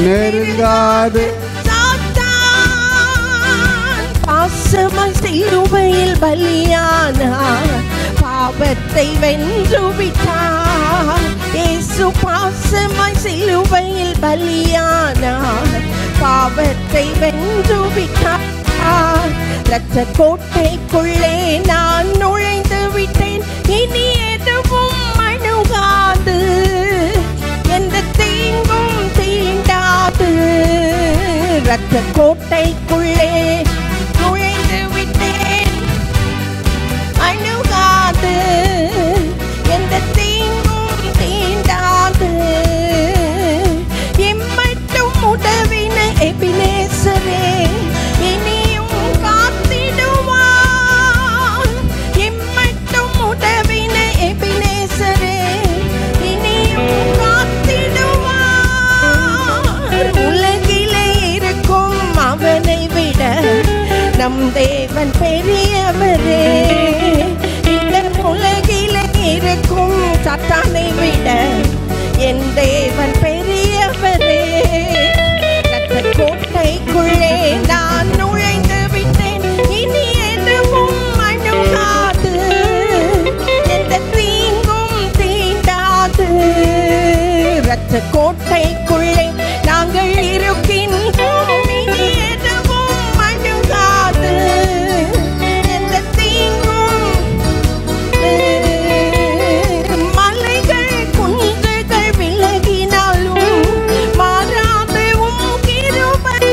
நெருங்காது. பாசமாய் சிலுவையில் பலியானார், பாவத்தை வென்று விட்டார். இயேசு பாசமாய் சிலுவையில் பலியானார், பாவத்தை வென்று விட்டார். இரத்த கோட்டைக்குள்ளே நான் நுழைந்து விட்டேன், இனி எதுவும் அணுகாது, எந்த தீங்கும் தீண்டாது. இரத்த கோட்டைக்குள்ளே நுழைந்து விட்டேன், அணுகாது, எந்த தீங்கும் தீண்டாது. எம்மட்டும் உதவின எபினேசரே இனியும் காத்திடுவான். எம்மட்டும் உதவின எபினேசரே இனியும் காத்திடுவான். உலகிலே இருக்கும் அவனை விட நம் தேவன் பெரியவரே. இந்த உலகிலே இருக்கும் சாத்தானை விட என் தேவன் பெரியவரே. இரத்த கோட்டைக்குள்ளே நான் நுழைந்து விட்டேன், இனி எதுவும் அணுகாது, எந்த தீங்கும் தீண்டாது. இரத்த கோட்டைக்குள்ளே நாங்கள் இருக்கின்றோம், இனி எதுவும் அணுகாது, எந்த தீங்கும். மலைகள் குன்றுகள் விலகினாலும் மாறாது உம் கிருபை.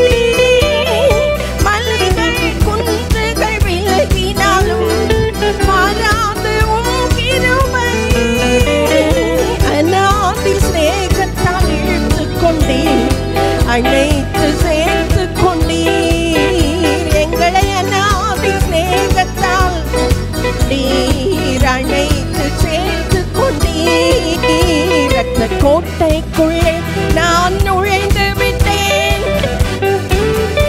மலைகள் குன்றுகள் விலகினாலும் மாறாது உம் கிருபை. அநாதி சிநேகத்தால் இழுத்துக் கொண்டீர், அழைத்து சேர்த்து கொண்டீர். எங்களை அநாதி சிநேகத்தால் நீர் அழைத்து சேர்த்து கொண்டீர். இரத்த கோட்டைக்குள்ளே நான் நுழைந்து விட்டேன்,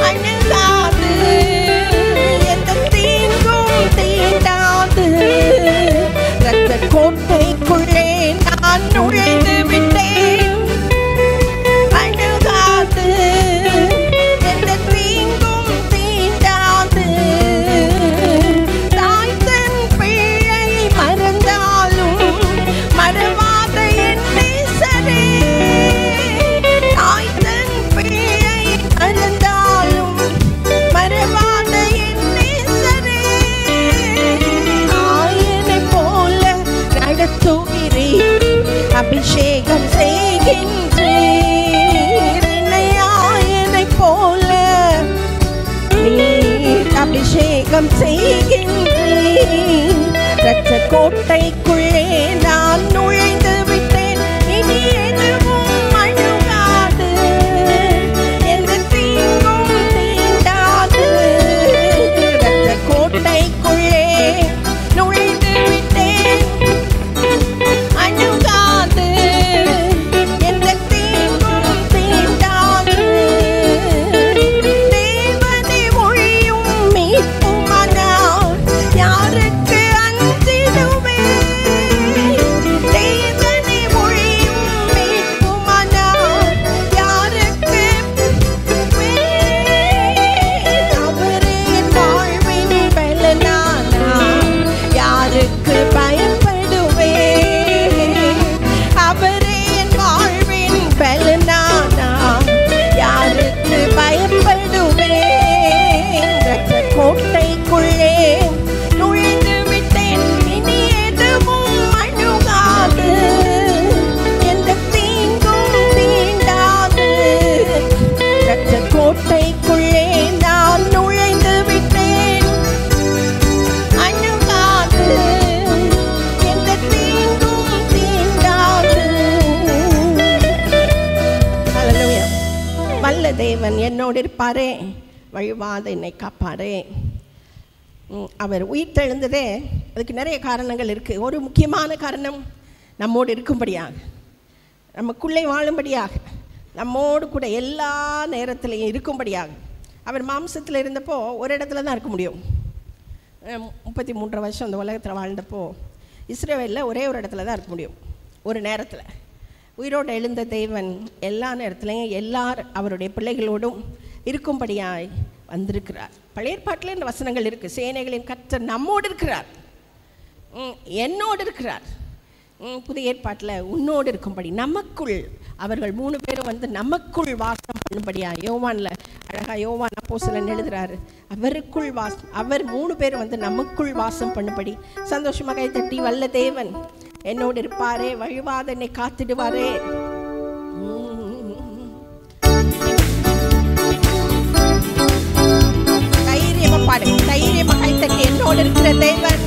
அணுகாது, எந்த தீங்கும் தீண்டாது. இரத்த கோட்டைக்குள்ளே நான் நுழைந்து விட்டேன், அணுகாது, எந்த தீங்கும் தீண்டாது. தாய் தன் பிள்ளையை மறந்தாலும் மறவாத என் நேசரே. தாய் தன் பிள்ளையை மறந்தாலும் மறவாத என் நேசரே. ஆயனைப் போல நடத்துகிறீர், அபிஷேகம் செய்கின்றீர். என்னை ஆயனைப் போல நீர் அபிஷேகம் செய்கின்றீர். இரத்த கோட்டைக்குள்ளே நான் நுழைந்து விட்டேன், இனி எதுவும் அணுகாது, எந்த தீங்கும் தீண்டாது. இரத்த கோட்டைக்குள்ளே நுழைந்து விட்டேன், அணுகாது, எந்த தீங்கும் தீண்டாது. தேவனே ஒழியும் மீட்புமானார், யாருக்கு அஞ்சிடுவேன்? தேவனே ஒழியும் மீட்புமானார், யாருக்கு அவரே என் வாழ்வின் பலனானார், யாருக்கு பயப்படுவேன்? அவரே என் வாழ்வின் பலனானார், யாருக்கு பயப்படுவேன்? இரத்த கோட்டைக்குள்ளே நுழைந்து விட்டேன், இனி எதுவும் அணுகாது, எந்த தீங்கும் தீண்டாது. இரத்த கோட்டைக்குள்ளே நான் நுழைந்து விட்டேன், அணுகாது, எந்த தீங்கும் தீண்டாது. ஹல்லேலூயா. வல்ல தேவன் என்னோடு இருப்பாரே, வழிவாத என்னை காப்பாரே. அவர் உயிர் தெழுந்ததே அதுக்கு நிறைய காரணங்கள் இருக்குது. ஒரு முக்கியமான காரணம் நம்மோடு இருக்கும்படியாக, நமக்குள்ளே வாழும்படியாக, நம்மோடு கூட எல்லா நேரத்திலையும் இருக்கும்படியாக. அவர் மாம்சத்தில் இருந்தப்போ ஒரு இடத்துல தான் இருக்க முடியும். 33 வருஷம் இந்த உலகத்தில் வாழ்ந்தப்போ இஸ்ரவேலில் ஒரே ஒரு இடத்துல தான் இருக்க முடியும், ஒரு நேரத்தில். உயிரோடு எழுந்த தேவன் எல்லா நேரத்துலையும் அவருடைய பிள்ளைகளோடும் இருக்கும்படியாய் வந்திருக்கிறார். பழைய ஏற்பாட்டில் இந்த வசனங்கள் இருக்குது. சேனைகளின் கர்த்தர் நம்மோடு இருக்கிறார், என்னோடு இருக்கிறார். புதிய ஏற்பாட்டில் உன்னோடு இருக்கும்படி, நமக்குள் அவர்கள் 3 பேரும் வந்து நமக்குள் வாசம் பண்ணும்படியா. யோவானில் அழகாக யோவான் அப்போஸ்தலன் எழுதுகிறாரு, அவருக்குள் அவர் 3 பேர் வந்து நமக்குள் வாசம் பண்ணும்படி. சந்தோஷமாக கை தட்டி, வல்ல தேவன் என்னோடு இருப்பாரே, வழிவாத என்னை காத்திடுவாரே. தைரியமா பாடுங்க, தைரியமா கை தட்டி, என்னோடு இருக்கிற தேவன்.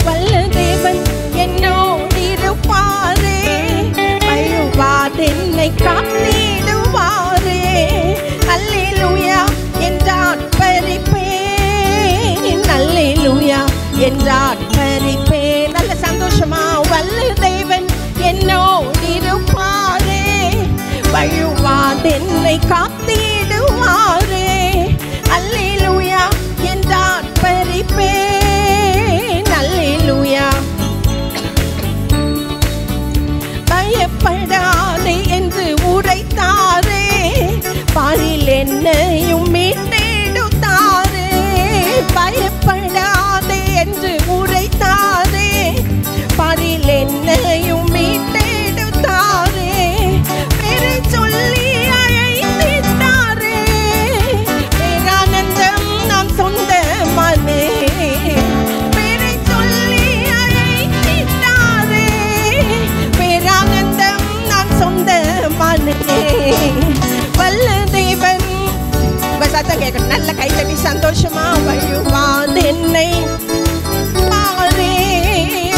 வல்ல தேவன் என்னோடு இருப்பாரே, வழிவாத என்னை காத்திடுவாரே. அல்லேலூயா என்றார் பரிப்பேன், அல்லேலூயா என்றார் பரிப்பேன். நல்ல சந்தோஷமா, வல்ல தேவன் என்னோடு இருப்பாரே, வழிவாத என்னை காத்திடுவாரே. அல்லேலூயா என்றார் பரிப்பேன், அல்லேலூயா. பயப்படாதே என்று உரைத்தாரே, பாரில் என்னையும் மீட்டெடுத்தாரே. பயப்படாதே என்று உரைத்தாரே, பாரில் என்னையும் மீட்டெடுத்தாரே. பேரை சொல்லி அழைத்திட்டாரே, பேரானந்தம் நான் சொந்தமானே. பேரை சொல்லி அழைத்திட்டாரே, பேரானந்தம் நான் சொந்தமானே. வல்ல தேவன் சத்தம் கேட்கணும், நல்ல கை தட்டி சந்தோஷமா. வழிவாத என்னை பாரே,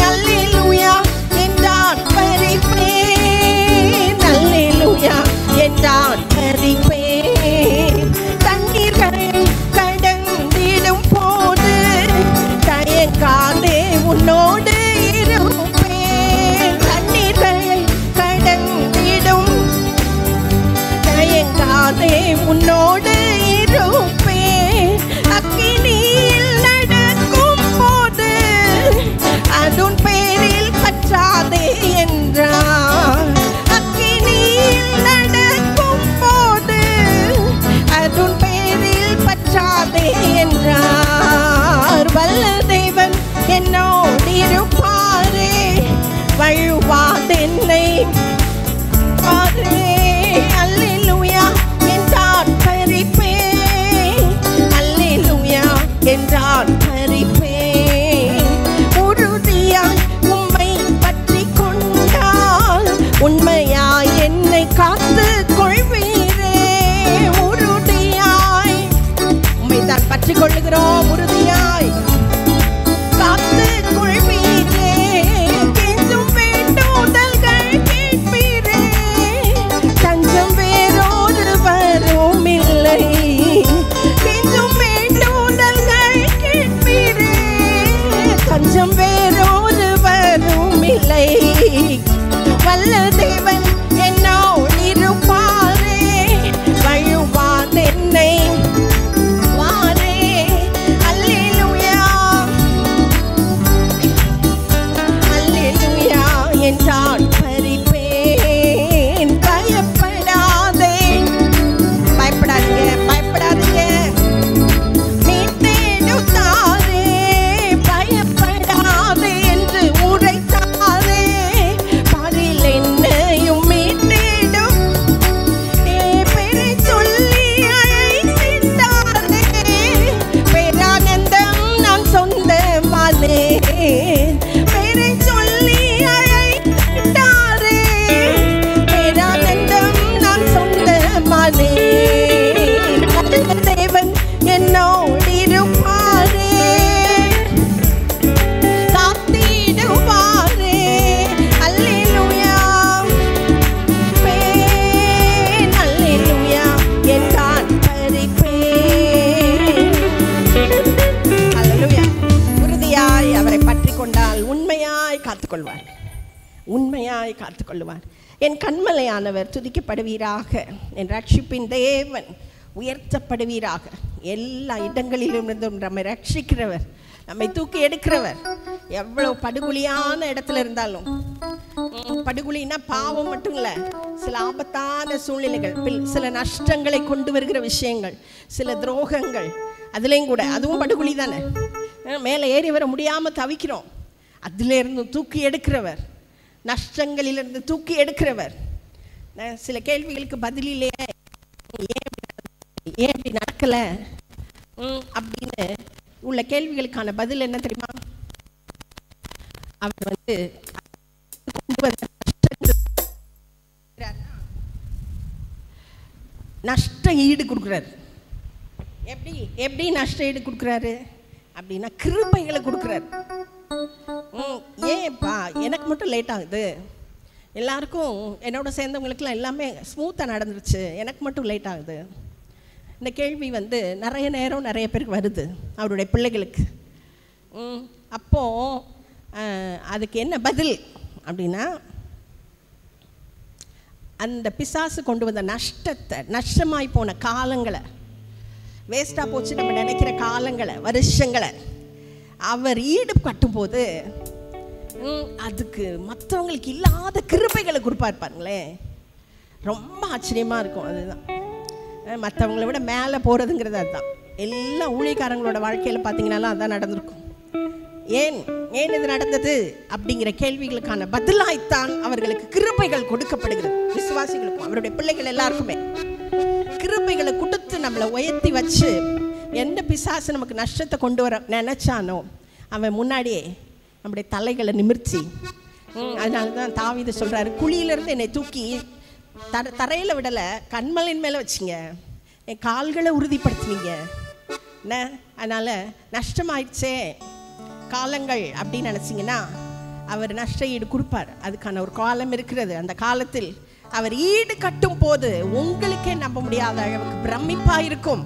அல்லேலூயா என்றார் பரிப்பேன், அல்லேலூயா என்றார் பரிப்பேன். தண்ணீர்கள் கடந்திடும் போது தயங்காதே உன்னோடு இருப்பேன். தண்ணீர்கள் கடந்திடும் தயங்காதே உன்னோடு இருப்பேன். அக்கினியில் நடக்கும் போது அதுன் பேரில் பற்றாதே என்றார். அக்கினியில் நடக்கும் போது அதுன் பேரில் பற்றாதே என்றார். வல்ல தேவன் என்னோடு இருப்பாரே, வழிவாத என்னை பாரே. அல்லேலூயா என்றார் பரிப்பேன், அல்லேலூயா என்றார் பரிப்பேன். உறுதியாய் உம்மை பற்றி கொண்டால் உண்மையாய் என்னை காத்து கொள்வீரே. உறுதியாய் உம்மை தான் பற்றி கொள்ளுகிறோம், உறுதியாய் காத்து கொள்வீரே. கெஞ்சும் வேண்டுதல்கள் கேட்பீரே, தஞ்சம் வேறொருவரும் இல்லை. கெஞ்சும் வேண்டுதல்கள் கேட்பீரே, தஞ்சம் வேறொருவரும் இல்லை. வல்ல தேவன் என்னோடு இருப்பாரே, வழிவாத என்னை வாரே. அல்லேலூயா, அல்லேலூயா என்றார் பரிப்பேன். பயப்படாதே, பயப்படாதீங்க, பயப்படாதீங்க, மீட்டெடுத்தாரே. பயப்படாதே என்று உரைத்தாரே, பாரில் என்னையும் மீட்டெடும். பேரை சொல்லி அழைத்திட்டாரே, பேரானந்தம் நான் சொந்தமானே. பேரை சொல்லி அழைத்திட்டாரே, பேரானந்தம் நான் சொந்தமானே. தேவன் என்னோடு இருப்பாரே, காத்திடுவாரே. அல்லேலூயா, அல்லேலூயா என்றான் பரிப்பேன். அல்லேலூயா. உறுதியாய் அவரை பற்றி கொண்டால் உண்மையாய் காத்துக்கொள்வார், உண்மையாய் காத்துக்கொள்வார். என் கண்மலையானவர் துதிக்கப்படுவீராக, என் ரட்சிப்பின் தேவன் உயர்த்தப்படுவீராக. எல்லா இடங்களிலும் இருந்தும் நம்மை ரட்சிக்கிறவர், நம்மை தூக்கி எடுக்கிறவர். எவ்வளோ படுகொலியான இடத்துல இருந்தாலும், படுகொலின்னா பாவம் மட்டும் இல்லை, சில ஆபத்தான சூழ்நிலைகள், சில நஷ்டங்களை கொண்டு வருகிற விஷயங்கள், சில துரோகங்கள், அதுலேயும் கூட அதுவும் படுகொலி தானே. மேலே ஏறி வர முடியாமல் தவிக்கிறோம், அதிலிருந்து தூக்கி எடுக்கிறவர், நஷ்டங்களிலிருந்து தூக்கி எடுக்கிறவர். சில கேள்விகளுக்கு பதில் இல்லையே, ஏன் இப்படி நடக்கலை அப்படின்னு உள்ள கேள்விகளுக்கான பதில் என்ன தெரியுமா? அவர் வந்து நஷ்ட ஈடு கொடுக்குறாரு. எப்படி நஷ்ட ஈடு கொடுக்குறாரு அப்படின்னா கிருபைகளை கொடுக்குறாரு. ஏன்ப்பா எனக்கு மட்டும் லேட் ஆகுது, எல்லாருக்கும் என்னோட சேர்ந்தவங்களுக்கெல்லாம் எல்லாமே ஸ்மூத்தாக நடந்துருச்சு, எனக்கு மட்டும் லேட் ஆகுது? இந்த கேள்வி வந்து நிறைய நேரம் நிறைய பேருக்கு வருது அவருடைய பிள்ளைகளுக்கு. அப்போது அதுக்கு என்ன பதில் அப்படின்னா, அந்த பிசாசு கொண்டு வந்த நஷ்டத்தை, நஷ்டமாய் போன காலங்களை, வேஸ்ட்டாக போச்சு நம்ம நினைக்கிற காலங்களை, வருஷங்களை அவர் ஈடு கட்டும்போது அதுக்கு மற்றவங்களுக்கு இல்லாத கிருபைகளை கொடுப்பார் பாருங்களேன். ரொம்ப ஆச்சரியமாக இருக்கும். அதுதான் மற்றவங்களை விட மேலே போகிறதுங்கிறது. அதுதான் எல்லா ஊழியக்காரங்களோட வாழ்க்கையில் பார்த்தீங்கன்னாலும் அதுதான் நடந்திருக்கும். ஏன் இது நடந்தது அப்படிங்கிற கேள்விகளுக்கான பதிலாய்த்தான் அவர்களுக்கு கிருபைகள் கொடுக்கப்படுகிறது. விசுவாசிகளுக்கும் அவருடைய பிள்ளைகள் எல்லாருக்குமே கிருபைகளை கொடுத்து நம்மளை உயர்த்தி வச்சு, எந்த பிசாசு நமக்கு நஷ்டத்தை கொண்டு வர நினைச்சானோ அவன் முன்னாடியே நம்முடைய தலைகளை நிமிர்த்தி, அதனால தான் தாவீது சொல்கிறாரு, குழியிலேருந்து என்னை தூக்கி தரையில் விடலை, கண்மலின் மேலே வச்சிங்க, என் கால்களை உறுதிப்படுத்தினீங்க என்ன. அதனால் நஷ்டமாயிடுச்சே காலங்கள் அப்படின்னு நினச்சிங்கன்னா அவர் நஷ்ட ஈடு கொடுப்பார். அதுக்கான ஒரு காலம் இருக்கிறது. அந்த காலத்தில் அவர் ஈடு கட்டும் போது உங்களுக்கே நம்ப முடியாத அளவுக்கு பிரமிப்பாக இருக்கும்.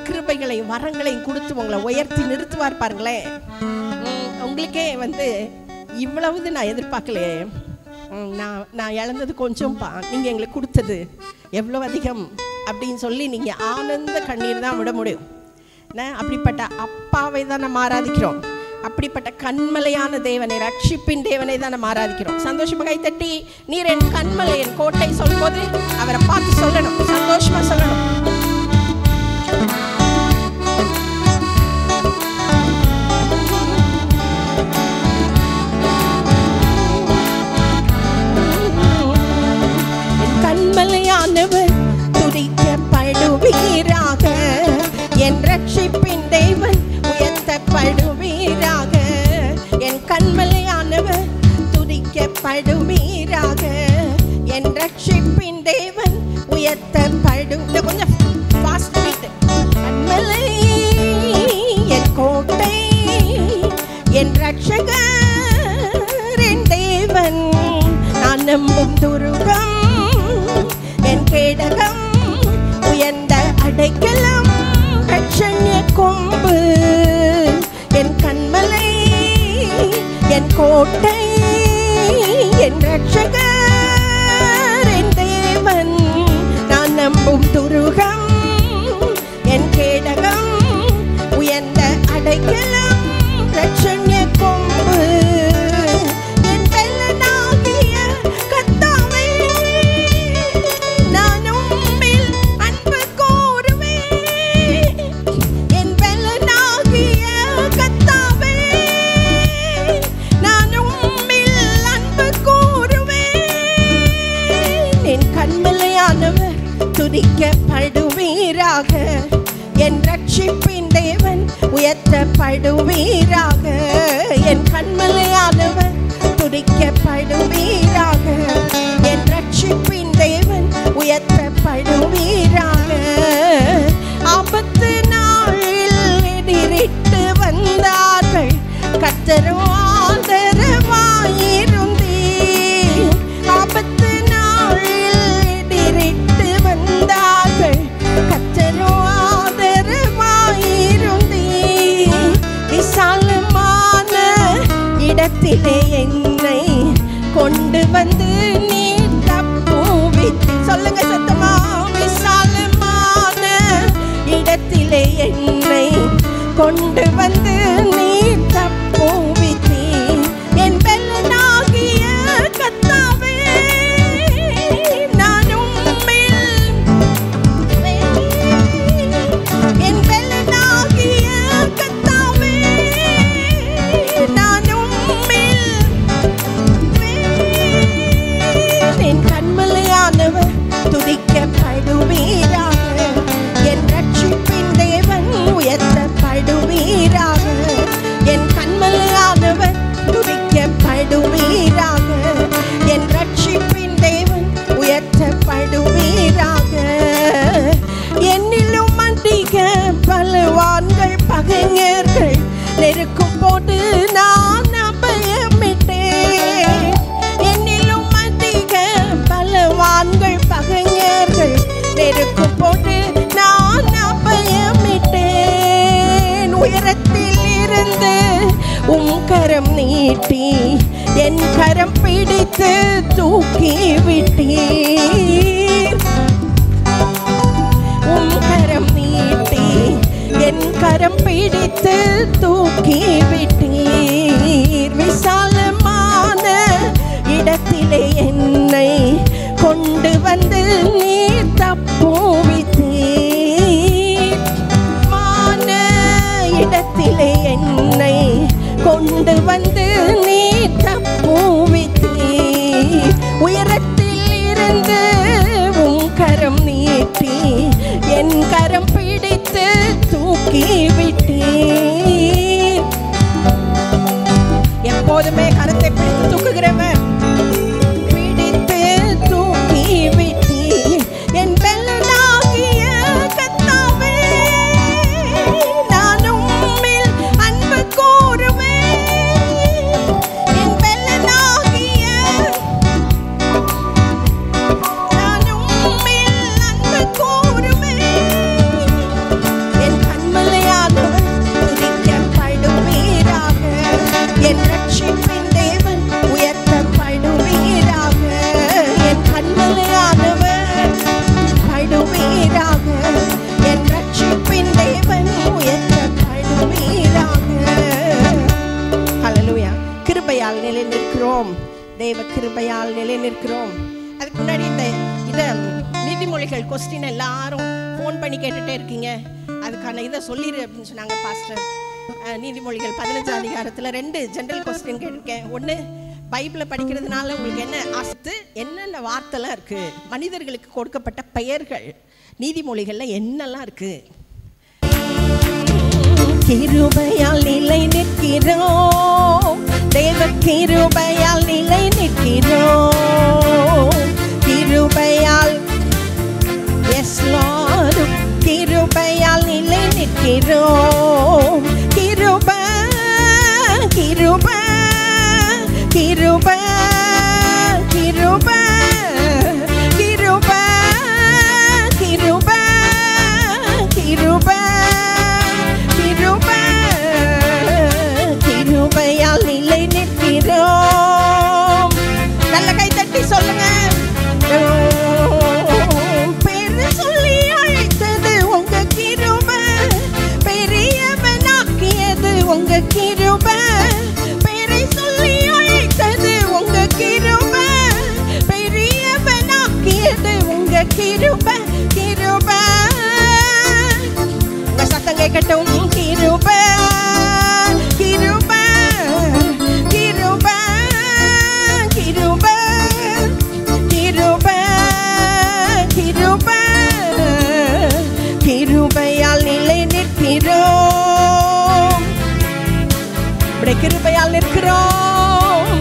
கிருபைகளையும் வரங்களையும் கொடுத்து உங்களை உயர்த்தி நிறுத்துவார் பாருங்களேன். உங்களுக்கே வந்து இவ்வளவு நான் எதிர்பார்க்கலையே, நான் இழந்தது கொஞ்சம்ப்பா, நீங்கள் எங்களுக்கு கொடுத்தது எவ்வளோ அதிகம் அப்படின்னு சொல்லி நீங்கள் ஆனந்த கண்ணீர் தான் விட முடியும். அப்படிப்பட்ட அப்பாவை தான் நம்ம ஆராதிக்கிறோம். அப்படிப்பட்ட கண்மலையான தேவனை, ரட்சிப்பின் தேவனை தான் நம்ம ஆராதிக்கிறோம். சந்தோஷமாக கைத்தட்டி நீர் என் கண்மலை, என் கோட்டை சொல்லும்போது அவரை பார்த்து சொல்லணும், சந்தோஷமாக சொல்லணும். கண்மலையானவர் துதிக்கப்படுவீராக, என் ரட்சிப்பின் தேவன் உயர்த்தப்படுவீராக. என் கண்மலையானவர் துதிக்கப்படுவீராக, என் ரட்சிப்பின் தேவன் உயர்த்தப்படும். கொஞ்சம் ஃபாஸ்ட் பீட். கண்மலை என் கோட்டை, என் ரட்சகர் என் தேவன், நான் நம்பும் துருகம் என் கேடகம், உயர்ந்த அடைக்கலம் ரட்சண்ய கொம்பு. என் கண்மலை என் கோட்டை, என் ரட்சகர் என் தேவன், நான் நம்பும் துருகம் என் கேடகம், உயர்ந்த அடைக்கலம் ரட்சண்ய கொம்பு. துதிக்கப்படுவீராக, என் ரட்சிப்பின் தேவன் உயர்த்தப்படுவீராக. என் கண்மலையானவர் துதிக்கப்படுவீராக, என் ரட்சிப்பின் தேவன் உயர்த்தப்படுவீராக. ஆபத்து நாளில் எதிரிட்டு வந்தார்கள், கர்த்தரும் ஆதரவாயிருந்தீர். ஆபத்து நாளில் எதிரிட்டு வந்தார்கள், கர்த்தரும் ஆதரவாயிருந்தீர். விசாலமான இடத்திலே என்னை கொண்டு வந்து நீ தப்புவித்து. சொல்லுங்க சத்தமா. விசாலமான இடத்தில் என்னை கொண்டு வந்து நீ தப்புவித்தீர். என் பெலனாகிய கர்த்தாவே, நான் உம்மில் என் பெலனாகிய கர்த்தாவே, நான் உம்மில் என் கண்மலையானவர் துதிக்கப்படுவீராக. என் ரட்சிப்பின் தேவன் உயர்த்தப்படுவீராக. என் கண்மலையானவர் துதிக்கப்படுவீராக. என் ரட்சிப்பின் தேவன் உயர்த்தப்படுவீராக. என்னிலும் அதிக பலவான்கள் பகைஞர்கள் நெருக்கும் போது நான் அபயமிட்டேன். என்னிலும் அதிக பலவான்கள் பகைஞர்கள் நெருக்கும் போது நான் அபயமிட்டேன். உயரத்தில் இருந்து உம் கரம் நீட்டி என் கரம் பிடித்து தூக்கி விட்டீர். உம் கரம் நீட்டி என் கரம் பிடித்து தூக்கி விட்டீர். விசாலமான இடத்திலே என்னை கொண்டு வந்து நீர் தப்புவித்தீர். மான இடத்திலே என்னை கொண்டு வந்து நீர் தப்புவித்தீர். உயரத்தில் இருந்து உம் கரம் நீட்டி என் கரம் பிடித்து தூக்கி விட்டீர். எப்போதுமே கரத்தை பிடித்து தூக்குகிறவன் பிடித்து தூக்கி விட்டீர். என் பெலனாகிய கர்த்தாவே, நான் உம்மில் அன்பு கூறுவேன். என் பெலனாகிய நான் உம்மில் அன்பு கூறுவேன். என் கண்மலையானவர் துதிக்கப்படுவீராக. என் ரட்சிப்பின் தேவன் உயர்த்தப்படுவீராக. என் கண்மலையானவர் படுவீராக. என் ரட்சிப்பின் தேவன் உயர்த்தப்படுவீராக. ஹல்லேலூயா. கிருபையால் நிலை நிற்கிறோம். தேவ கிருபையால் நிலை நிற்கிறோம். அதுக்கு முன்னாடி இந்த நீதிமொழிகள் கொஸ்டின் எல்லாரும் ஃபோன் பண்ணி கேட்டுட்டே இருக்கீங்க. அதுக்கான இதை சொல்லிடு அப்படின்னு சொன்னாங்க பாஸ்டர். நீதிமொழிகள் 15 அதிகாரத்தில் 2 ஜென்ரல் கொஸ்டின் கேட்டிருக்கேன். ஒன்று, பைபிளை படிக்கிறதுனால உங்களுக்கு என்ன ஆசை, என்னென்ன வார்த்தைலாம் இருக்குது, மனிதர்களுக்கு கொடுக்கப்பட்ட பெயர்கள் நீதிமொழிகளில் என்னெல்லாம் இருக்குது. கிருபையால் நிலை நிற்கிறோம். தேவ கிருபையால் நிலை நிற்கிறோம். கிருபையால் எஸ் லார்ட், கிருபையால் நிலை நிற்கிறோம். கிருபை கிருபை கிருபை கிருபை கிருபை கிருபை கிருபை கிருபை கிருபையால் நிலை நிற்கிறோம். நல்ல கை தட்டி சொல்லுங்க. பேரு சொல்லி அழைத்தது உங்க கிருபை, பெரியவனாக்கியது உங்க கிருபை. பேரை சொல்லி அழைத்தது உங்க கிருபை, பெரியவனாக்கியது உங்க கிருபை. கிருபை உங்க சத்தம் கேட்கட்டும். கிருபை கிருபை கிருபை கிருபை கிருபை கிருபை கிருபையால் நிலை நிற்கிறோம். இப்படி கிருபையால் நிற்கிறோம்.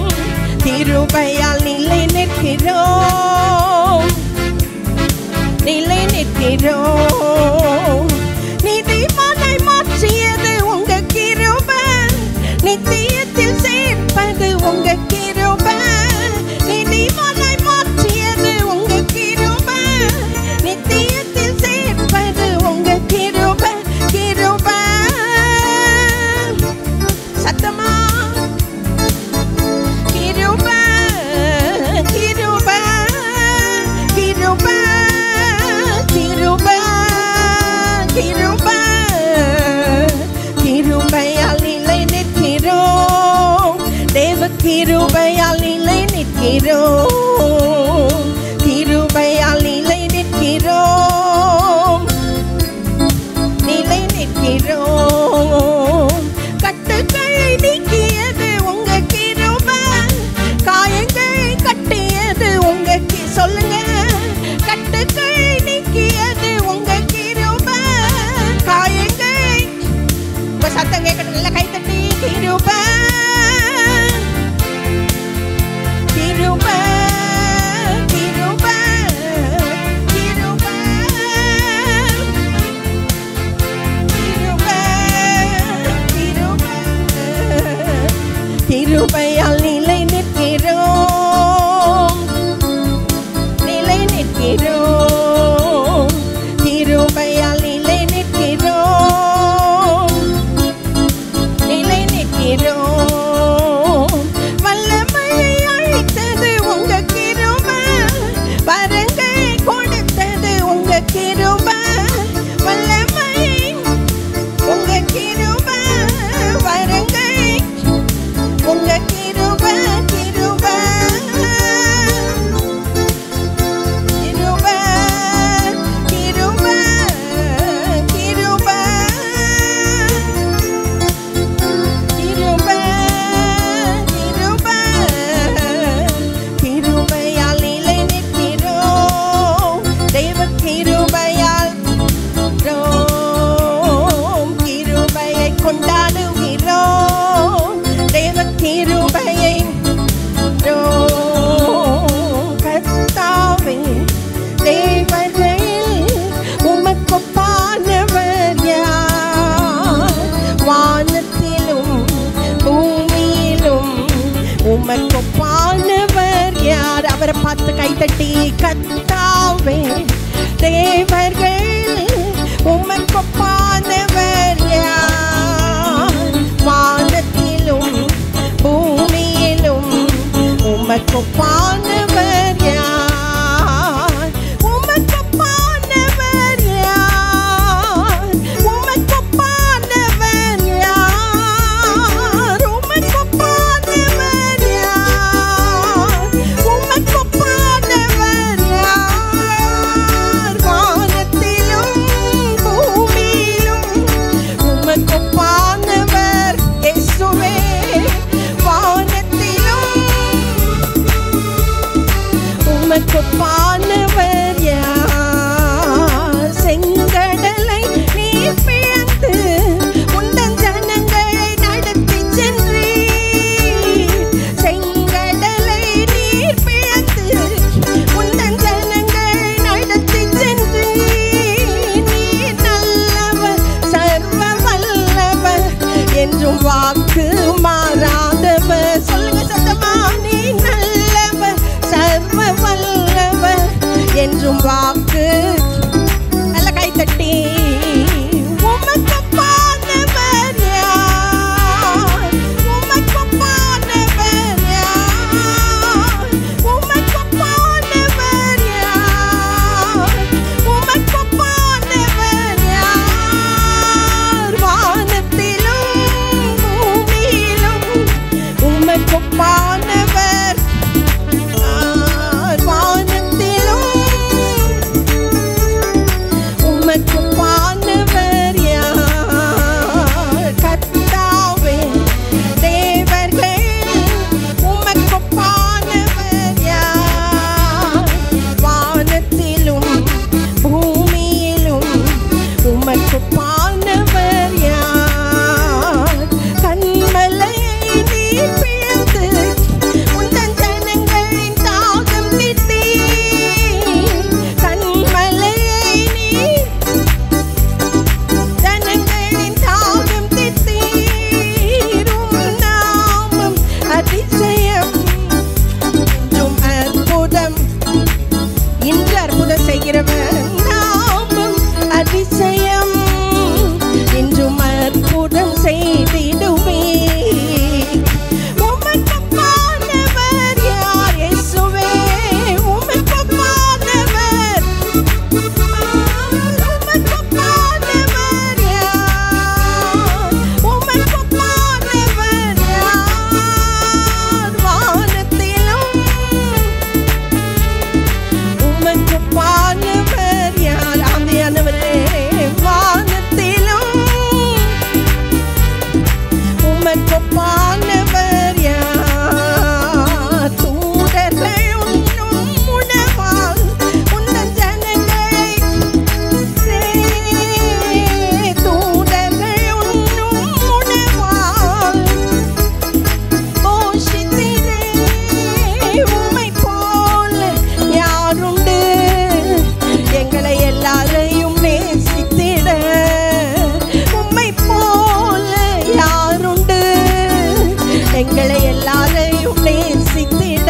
கிருபையால் நிலை நிற்கிறோம். நிலை நிற்கிறோம். நீதிமானை மாற்றியது உங்க கிருபை, நித்தியத்தில் சேர்ப்பது உங்க கிருபை. நீதிமானை மாற்றியது உங்க கிருபை, நித்தியத்தில் சேர்ப்பது உங்க கிருபை. கிருபை சத்தமா பார்த்து கைத்தட்டி கர்த்தாவே தேவர்கள் உமக்கொப்பானவர் யார்? வானத்திலும் பூமியிலும் உமக்கொப்பானவர் யார்? உமக்கொப்பானவர் யார்? உமக்கொப்பானவர் யார்? உமக்கொப்பானவர் யார்? உமக்கொப்பானவர் யார்? வானத்திலும் பூமியிலும் உமக்கொப்பானவர் இயேசுவே. வானத்திலும் உமக்கொப்பானவர் யார்? செங்கடலை நீர் பிளந்து உந்தன் ஜனங்களை நடத்திச் சென்றீர். செங்கடலை நீர் பிளந்து உந்தன் ஜனங்களை நடத்திச் சென்றீர். நீர் நல்லவர் சர்வ வல்லவர் என்றும் வாக்கு மாறாதவர். சொல்லுங்க சத்தமா, நீ நல்லவர் சர்வ வல்லவர் என்றும் வாக்கு. நல்ல கைத்தட்டி உமக்கொப்பானவர் யார்? உமக்கொப்பானவர் யார்? உமக்கொப்பானவர் யார்? உமக்கொப்பானவர் யார்? வானத்திலும் பூமியிலும் உமக்கொப்பானவர் யார்? வானத்திலும் உமக்கொப்பானவர் யார்? கர்த்தாவே தேவர்கள் உமக்கொப்பானவர் யார்? வானத்திலும் பூமியிலும் உமக்கொப்பானவர் யார்? கன்மலையை நீர் பிளந்து உந்தன் ஜனங்களின் தாகம் தீர்த்தீர். கன்மலையை நீர் ஜனங்களின் தாகம் தீர்த்தீர். உம் நாமம் அதிசயம் என்றும் அற்புதம். இன்று அற்புதம் செய்கிறவர் நாமம் அதிசயம் என்றும் அற்புதம் செய்திடுவே. உமக்கொப்பானவர் யார்? இயேசுவே உமக்கொப்பானவர். உமக்கொப்பானவர் யார்? உமக்கொப்பானவர் யார்? வானத்திலும் உமக்கொப்பானவர் யார்? ஆவியானவரே, வானத்திலும் உமக்கொப்பானவர் யார்? தூதர்கள் உண்ணும் உணவால் உந்தன் ஜனங்களை தூதர்கள் உண்ணும் உணவால் போஷித்தீரே. உம்மைப் போல யாருண்டு? எங்களை எல்லாரையும் நேசித்திட உம்மைப் போல யாருண்டு? எங்களை எல்லாரையும் நேசித்திட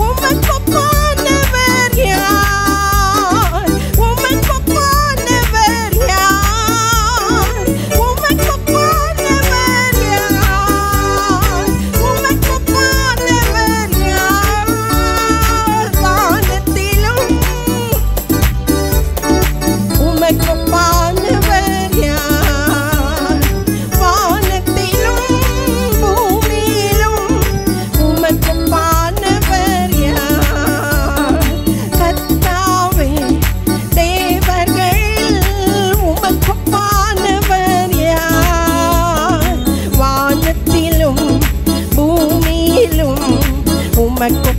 உமக்கொப்பானவர் யார்? உமக்கொப்பானவர் யார்? உமக்கொப்பானவர் யார்? உமக்கொப்பானவர் யார்? வானத்திலும் உமக்கொப்பானவர் யார்? வானத்திலும் பூமியிலும் உமக்கொப்பானவர் யார்? கர்த்தாவே தேவர்கள் உமக்கொப்பானவர் யார்? வானத்திலும் பூமியிலும் உமக்கு